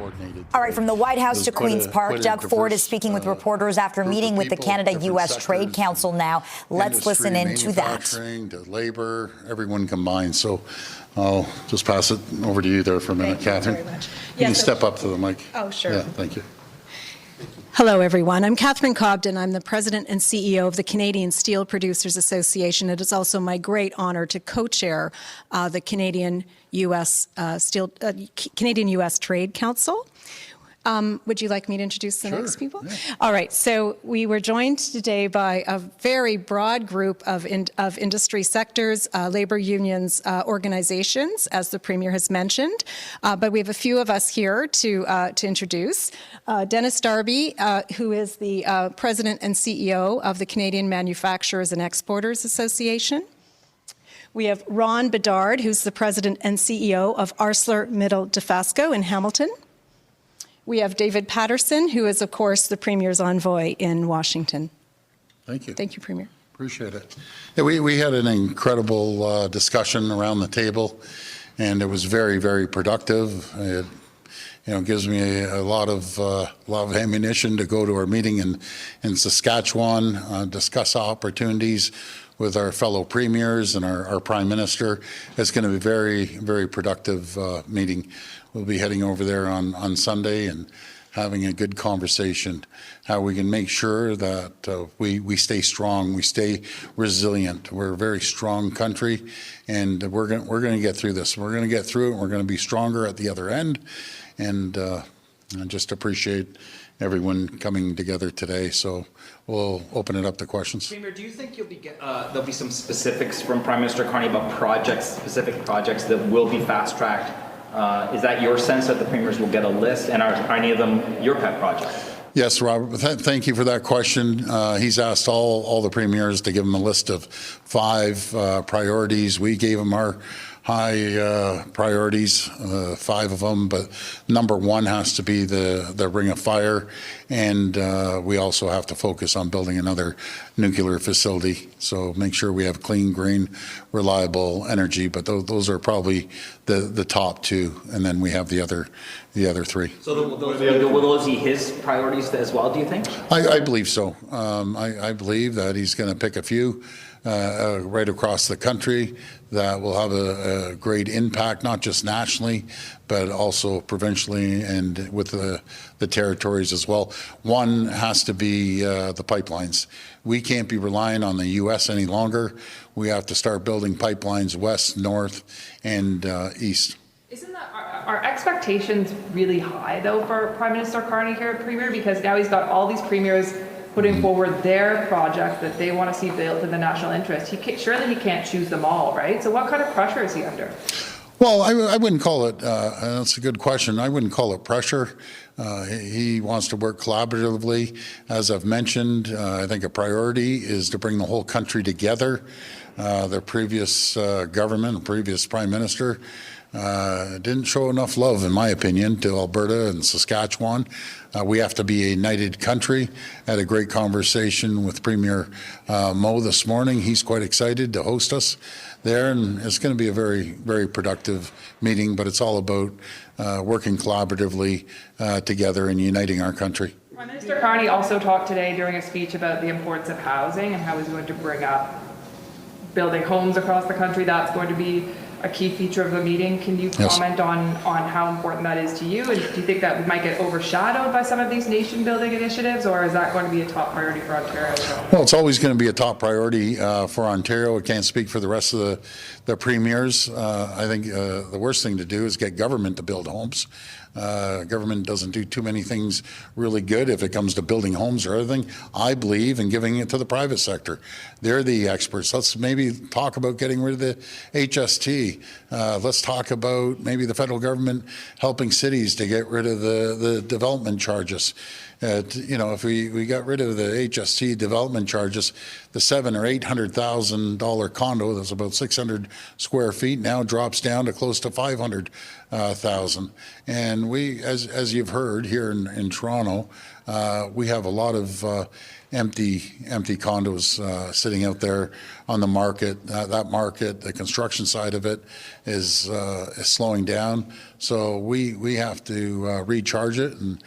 coordinated. All right, from the White House to Queen's Park, Doug Ford is speaking with reporters after meeting with the Canada U.S. Trade Council now. Let's listen into that. To labor, everyone combined. So I'll just pass it over to you there for a minute, Catherine. Thank you very much. You can step up to the mic. Oh, sure. Yeah, thank you. Hello, everyone. I'm Catherine Cobden. I'm the President and CEO of the Canadian Steel Producers Association. It is also my great honor to co-chair the Canadian U.S. Trade Council. Would you like me to introduce the next people? Yeah. All right. So we were joined today by a very broad group of industry sectors, labor unions, organizations, as the Premier has mentioned. But we have a few of us here to introduce. Dennis Darby, who is the President and CEO of the Canadian Manufacturers and Exporters Association. We have Ron Bedard, who's the President and CEO of ArcelorMittal Dofasco in Hamilton. We have David Patterson, who is, of course, the Premier's envoy in Washington. Thank you. Thank you, Premier. Appreciate it. Yeah, we had an incredible discussion around the table, and it was very, very productive. It, gives me a lot of ammunition to go to our meeting in Saskatchewan, discuss opportunities with our fellow premiers and our Prime Minister. It's going to be a very, very productive meeting. We'll be heading over there on Sunday and having a good conversation, how we can make sure that we stay strong, we stay resilient. We're a very strong country, and we're going to get through this. We're going to get through it, and we're going to be stronger at the other end. And I just appreciate everyone coming together today. So we'll open it up to questions. Premier, do you think there'll be some specifics from Prime Minister Carney about specific projects that will be fast-tracked? Is that your sense that the premiers will get a list, and are any of them your pet projects? Yes, Robert, thank you for that question. He's asked all the premiers to give him a list of 5 priorities. We gave him our high priorities, 5 of them, but number 1 has to be the Ring of Fire, and we also have to focus on building another nuclear facility. So make sure we have clean, green, reliable energy. But those are probably the top 2, and then we have the other 3. So will those be his priorities as well, do you think? I believe so. I believe that he's going to pick a few right across the country that will have a great impact, not just nationally, but also provincially and with the territories as well. One has to be the pipelines. We can't be relying on the U.S. any longer. We have to start building pipelines west, north, and east. Isn't that our expectations really high, though, for Prime Minister Carney here at Premier? Because now he's got all these premiers putting forward their project that they want to see built in the national interest. Surely he can't choose them all, right? So what kind of pressure is he under? Well, I wouldn't call it, that's a good question. I wouldn't call it pressure. He wants to work collaboratively. As I've mentioned, I think a priority is to bring the whole country together. The previous government, the previous Prime Minister, didn't show enough love, in my opinion, to Alberta and Saskatchewan. We have to be a united country. I had a great conversation with Premier Moe this morning. He's quite excited to host us there, and it's going to be a very, very productive meeting, but it's all about working collaboratively together and uniting our country. Prime Minister Carney also talked today during a speech about the importance of housing and how he's going to bring up building homes across the country. That's going to be a key feature of the meeting. Can you comment on how important that is to you? And do you think that might get overshadowed by some of these nation-building initiatives, or is that going to be a top priority for Ontario as well? Well, it's always going to be a top priority for Ontario. I can't speak for the rest of the premiers. I think the worst thing to do is get government to build homes. Government doesn't do too many things really good if it comes to building homes or anything. I believe in giving it to the private sector. They're the experts. Let's maybe talk about getting rid of the HST. Let's talk about maybe the federal government helping cities to get rid of the development charges. If we got rid of the HST development charges, the $700,000 or $800,000 condo that's about 600 square feet now drops down to close to 500,000. And we, as you've heard here in Toronto, we have a lot of empty condos sitting out there on the market. That market, the construction side of it, is slowing down. So we have to recharge it and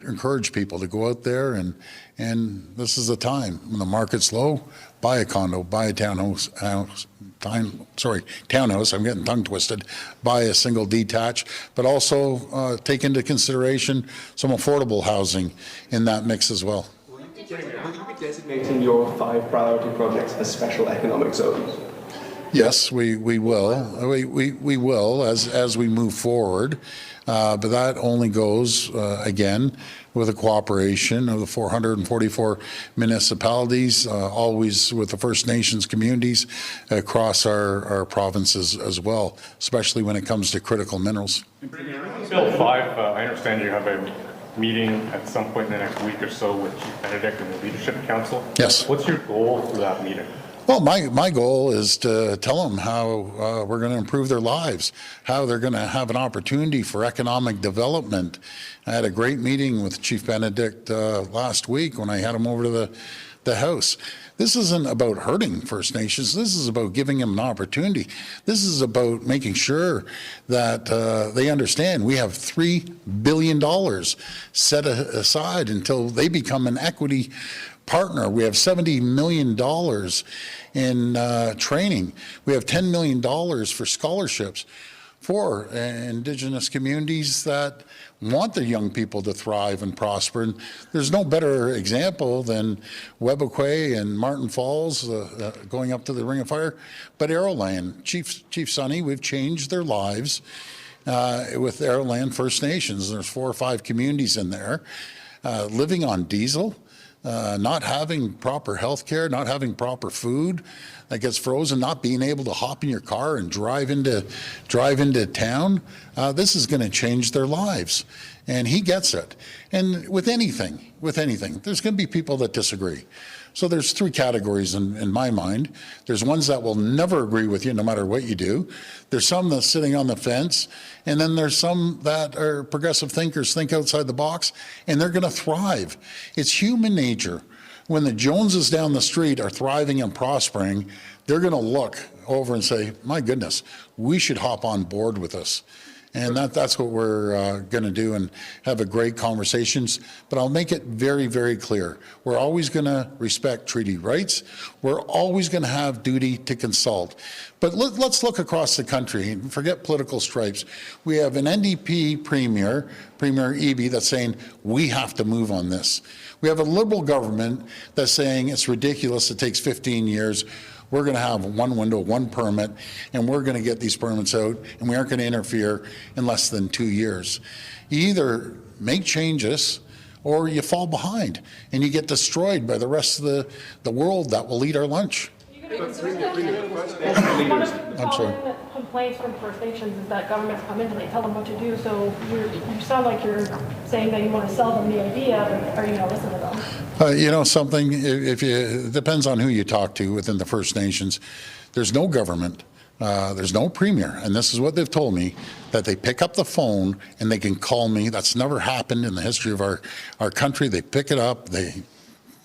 encourage people to go out there, and this is the time when the market's low. Buy a condo, buy a townhouse. Townhouse. I'm getting tongue twisted. Buy a single detached, but also take into consideration some affordable housing in that mix as well. Will you be designating your 5 priority projects as special economic zones? Yes, we will. We will as we move forward, but that only goes again with the cooperation of the 444 municipalities, always with the First Nations communities across our provinces as well, especially when it comes to critical minerals. Bill 5, I understand you have a meeting at some point in the next week or so with Chief Benedict and the Leadership Council. Yes. What's your goal for that meeting? Well, my goal is to tell them how we're going to improve their lives, how they're going to have an opportunity for economic development. I had a great meeting with Chief Benedict last week when I had him over to the House. This isn't about hurting First Nations. This is about giving them an opportunity. This is about making sure that they understand we have $3 billion set aside until they become an equity partner. We have $70 million in training. We have $10 million for scholarships for Indigenous communities that want their young people to thrive and prosper. And there's no better example than Webequie and Martin Falls going up to the Ring of Fire, but Arrowland. Chief Sonny, we've changed their lives with Arrowland First Nations. There's 4 or 5 communities in there living on diesel. Not having proper health care, not having proper food that gets frozen, not being able to hop in your car and drive into town, this is going to change their lives. And he gets it. And with anything, there's going to be people that disagree. So there's 3 categories in my mind. There's ones that will never agree with you no matter what you do. There's some that's sitting on the fence. And then there's some that are progressive thinkers, think outside the box, and they're going to thrive. It's human nature. When the Joneses down the street are thriving and prospering, they're going to look over and say, my goodness, we should hop on board with this. And that's what we're going to do and have a great conversations. But I'll make it very, very clear. We're always going to respect treaty rights. We're always going to have duty to consult. But let's look across the country and forget political stripes. We have an NDP Premier Eby, that's saying we have to move on this. We have a Liberal government that's saying it's ridiculous, it takes 15 years. We're going to have 1 window, 1 permit, and we're going to get these permits out, and we aren't going to interfere in less than 2 years. You either make changes or you fall behind, and you get destroyed by the rest of the world that will eat our lunch. I'm sorry. Complaints from First Nations is that governments come in and they tell them what to do. So you sound like you're saying that you want to sell them the idea, but are you going to listen to them? You know something, it depends on who you talk to within the First Nations. There's no government, there's no premier, and this is what they've told me, that they pick up the phone and they can call me. That's never happened in the history of our country. They pick it up, they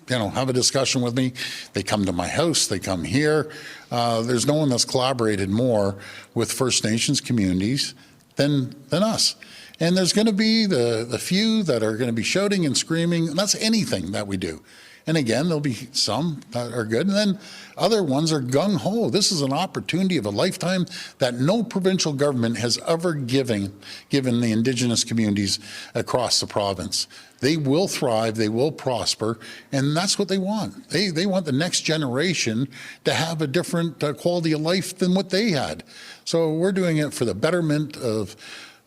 have a discussion with me. They come to my house, they come here. There's no one that's collaborated more with First Nations communities than us. And there's going to be the few that are going to be shouting and screaming, and that's anything that we do. And again, there'll be some that are good, and then other ones are gung-ho. This is an opportunity of a lifetime that no provincial government has ever given the Indigenous communities across the province. They will thrive, they will prosper, and that's what they want. They want the next generation to have a different quality of life than what they had. So we're doing it for the betterment of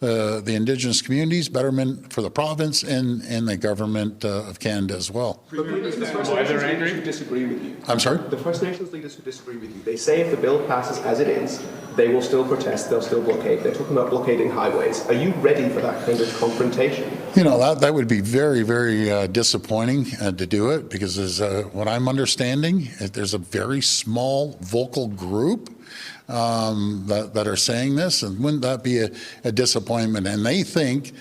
the Indigenous communities, betterment for the province, and the government of Canada as well. But the First Nations leaders who disagree with you. I'm sorry? The First Nations leaders who disagree with you, they say if the bill passes as it is, they will still protest, they'll still blockade. They're talking about blockading highways. Are you ready for that kind of confrontation? That would be very, very disappointing to do it, because as what I'm understanding, there's a very small vocal group that are saying this, and wouldn't that be a disappointment? And they think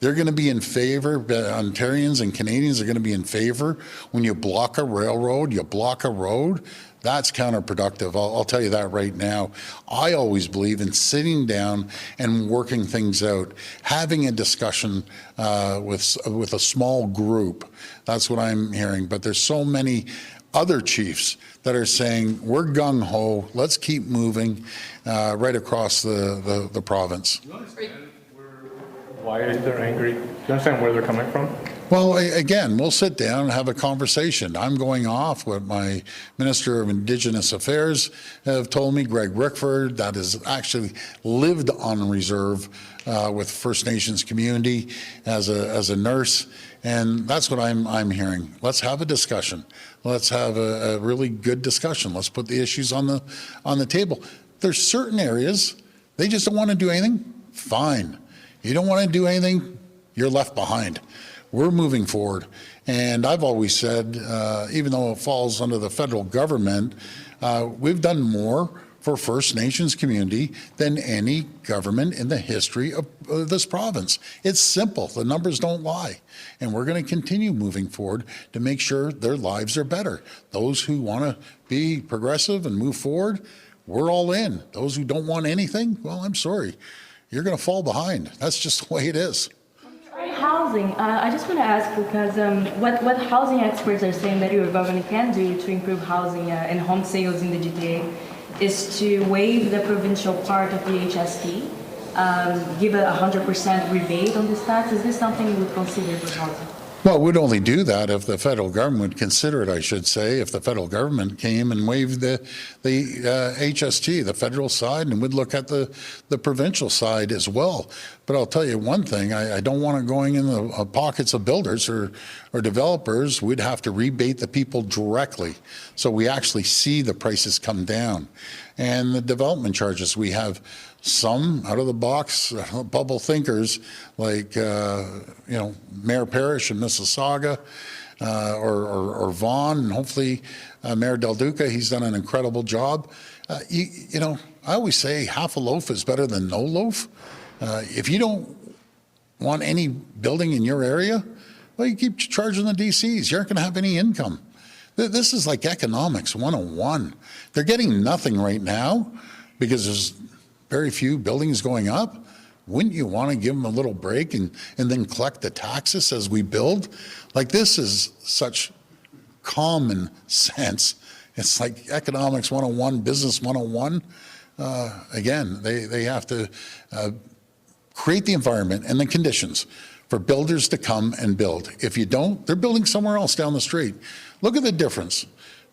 They're going to be in favor, Ontarians and Canadians are going to be in favor when you block a railroad, you block a road. That's counterproductive. I'll tell you that right now. I always believe in sitting down and working things out, having a discussion with a small group. That's what I'm hearing. But there's so many other chiefs that are saying, we're gung-ho, let's keep moving right across the province. Why they're angry? Do you understand where they're coming from? Well, again, we'll sit down and have a conversation. I'm going off what my Minister of Indigenous Affairs have told me, Greg Rickford, that has actually lived on reserve with First Nations community as a nurse. And that's what I'm hearing. Let's have a discussion. Let's have a really good discussion. Let's put the issues on the table. There's certain areas, they just don't want to do anything. Fine. You don't want to do anything, you're left behind. We're moving forward. And I've always said, even though it falls under the federal government, we've done more for First Nations community than any government in the history of this province. It's simple. The numbers don't lie. And we're going to continue moving forward to make sure their lives are better. Those who want to be progressive and move forward, we're all in. Those who don't want anything, well, I'm sorry. You're going to fall behind. That's just the way it is. Housing, I just want to ask because what housing experts are saying that your government can do to improve housing and home sales in the GTA is to waive the provincial part of the HST, give a 100% rebate on this tax. Is this something you would consider for housing? Well, we'd only do that if the federal government would consider it, I should say, if the federal government came and waived the HST, the federal side, and would look at the provincial side as well. But I'll tell you one thing, I don't want it going in the pockets of builders or developers. We'd have to rebate the people directly so we actually see the prices come down. And the development charges, we have some out of the box bubble thinkers like Mayor Parrish in Mississauga or Vaughan, and hopefully Mayor Del Duca. He's done an incredible job. I always say half a loaf is better than no loaf. If you don't want any building in your area, well, you keep charging the DCs. You aren't going to have any income. This is like economics 101. They're getting nothing right now because there's very few buildings going up. Wouldn't you want to give them a little break and then collect the taxes as we build? Like, this is such common sense. It's like economics 101, business 101. Again, they have to create the environment and the conditions for builders to come and build. If you don't, they're building somewhere else down the street. Look at the difference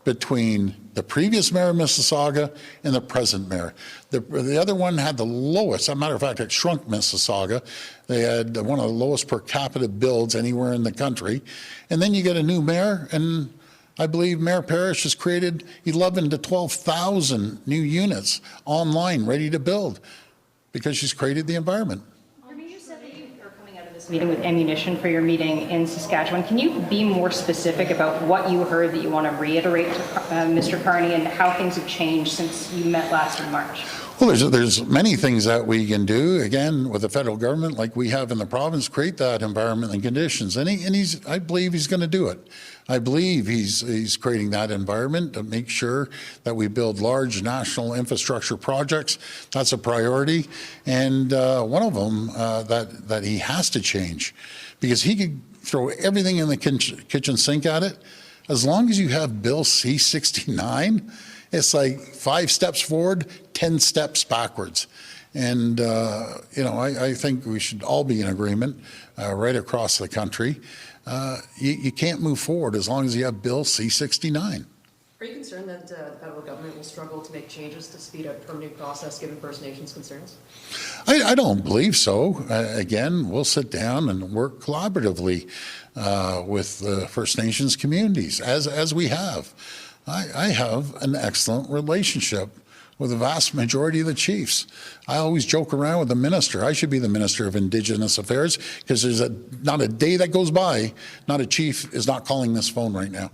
between the previous mayor of Mississauga and the present mayor. The other one had the lowest, as a matter of fact, it shrunk Mississauga. They had one of the lowest per capita builds anywhere in the country. And then you get a new mayor, and I believe Mayor Parrish has created 11 to 12,000 new units online ready to build because she's created the environment. Meeting with ammunition for your meeting in Saskatchewan. Can you be more specific about what you heard that you want to reiterate to Mr. Carney and how things have changed since you met last in March? Well, there's many things that we can do, again, with the federal government, like we have in the province, create that environment and conditions. And I believe he's going to do it. I believe he's creating that environment to make sure that we build large national infrastructure projects. That's a priority. And one of them that he has to change, because he could throw everything in the kitchen sink at it. As long as you have Bill C-69, it's like 5 steps forward, 10 steps backwards. And, I think we should all be in agreement right across the country. You can't move forward as long as you have Bill C-69. Are you concerned that the federal government will struggle to make changes to speed up permitting process given First Nations concerns? I don't believe so. Again, we'll sit down and work collaboratively with the First Nations communities, as we have. I have an excellent relationship with the vast majority of the chiefs. I always joke around with the minister. I should be the Minister of Indigenous Affairs, because there's not a day that goes by not a chief is not calling this phone right now.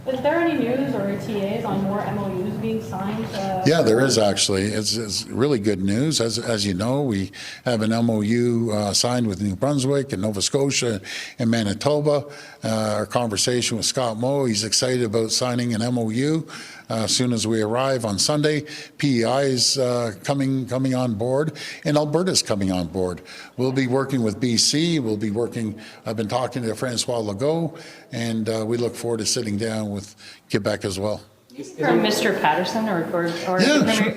Is there any news or TAs on more MOUs being signed? Yeah, there is actually. It's really good news. As you know, we have an MOU signed with New Brunswick and Nova Scotia and Manitoba. Our conversation with Scott Moe, he's excited about signing an MOU as soon as we arrive on Sunday. PEI is coming on board, and Alberta's coming on board. We'll be working with BC. We'll be working. I've been talking to Francois Legault, and we look forward to sitting down with Quebec as well. From Mr. Patterson or Yeah, sure.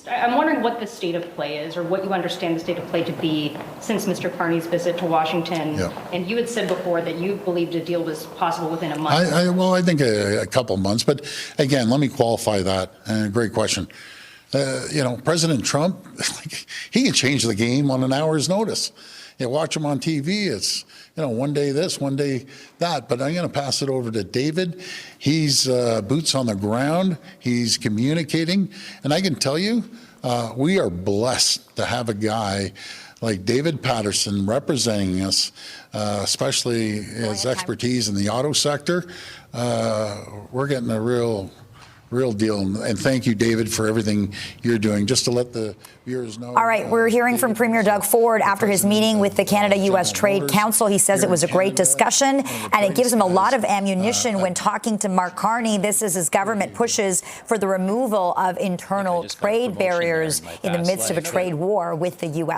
I'm wondering what the state of play is, or what you understand the state of play to be since Mr. Carney's visit to Washington. Yeah. And you had said before that you believed a deal was possible within a month. I think a couple months, but again, let me qualify that. Great question. President Trump, he can change the game on an hour's notice. You watch him on TV, it's, one day this, one day that. But I'm going to pass it over to David. He's boots on the ground. He's communicating. And I can tell you, we are blessed to have a guy like David Patterson representing us, especially his expertise in the auto sector. We're getting a real deal. And thank you, David, for everything you're doing. Just to let the viewers know. All right, we're hearing from Premier Doug Ford after his meeting with the Canada U.S. Trade Council. He says it was a great discussion, and it gives him a lot of ammunition when talking to Mark Carney. This is his government pushes for the removal of internal trade barriers in the midst of a trade war with the U.S.